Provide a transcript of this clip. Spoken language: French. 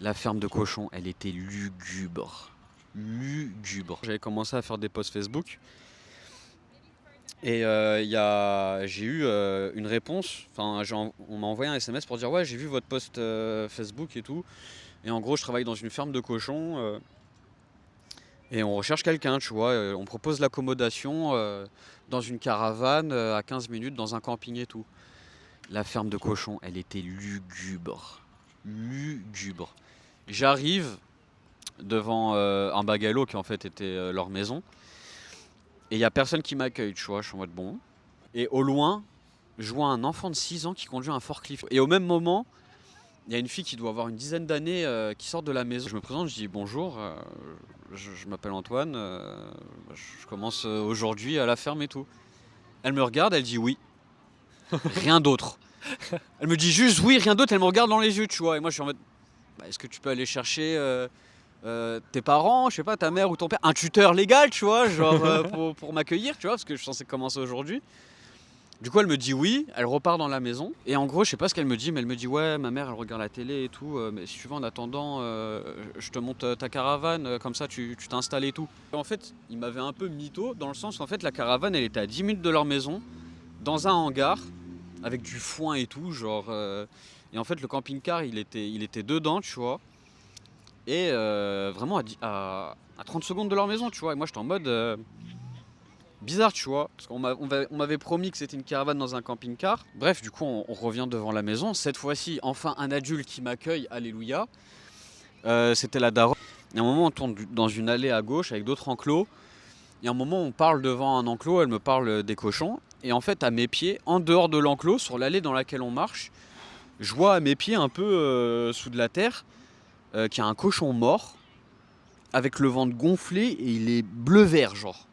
La ferme de cochons, elle était lugubre. Lugubre. J'avais commencé à faire des posts Facebook. Et j'ai eu une réponse. Enfin, on m'a envoyé un SMS pour dire ouais, j'ai vu votre post Facebook et tout. Et en gros, je travaille dans une ferme de cochons et on recherche quelqu'un, tu vois. On propose l'accommodation dans une caravane à 15 minutes dans un camping et tout. La ferme de cochons, elle était lugubre. Lugubre. J'arrive devant un bungalow qui en fait était leur maison. Et il n'y a personne qui m'accueille, tu vois. Je suis en mode bon. Et au loin, je vois un enfant de 6 ans qui conduit un forklift. Et au même moment, il y a une fille qui doit avoir une dizaine d'années qui sort de la maison. Je me présente, je dis bonjour, je m'appelle Antoine, je commence aujourd'hui à la ferme et tout. Elle me regarde, elle dit oui, rien d'autre. Elle me dit juste oui, rien d'autre, elle me regarde dans les yeux, tu vois. Et moi je suis en mode, bah, est-ce que tu peux aller chercher tes parents, je sais pas, ta mère ou ton père, un tuteur légal, tu vois, genre pour m'accueillir, tu vois, parce que je suis censé commencer aujourd'hui. Du coup, elle me dit oui, elle repart dans la maison. Et en gros, je sais pas ce qu'elle me dit, mais elle me dit ouais, ma mère, elle regarde la télé et tout. Mais si tu veux, en attendant, je te monte ta caravane, comme ça, tu t'installes et tout. Et en fait, il m'avait un peu mytho, dans le sens qu'en fait, la caravane, elle était à 10 minutes de leur maison, dans un hangar, avec du foin et tout, genre. Et en fait, le camping-car, il était dedans, tu vois. Et vraiment à 30 secondes de leur maison, tu vois. Et moi, j'étais en mode. Bizarre, tu vois, parce on m'avait promis que c'était une caravane dans un camping-car. Bref, du coup, on revient devant la maison. Cette fois-ci, enfin, un adulte qui m'accueille, alléluia. C'était la daronne. Et à un moment, on tourne dans une allée à gauche avec d'autres enclos. Et à un moment, on parle devant un enclos, elle me parle des cochons. Et en fait, à mes pieds, en dehors de l'enclos, sur l'allée dans laquelle on marche, je vois à mes pieds, un peu sous de la terre, qu'il y a un cochon mort, avec le ventre gonflé et il est bleu-vert, genre.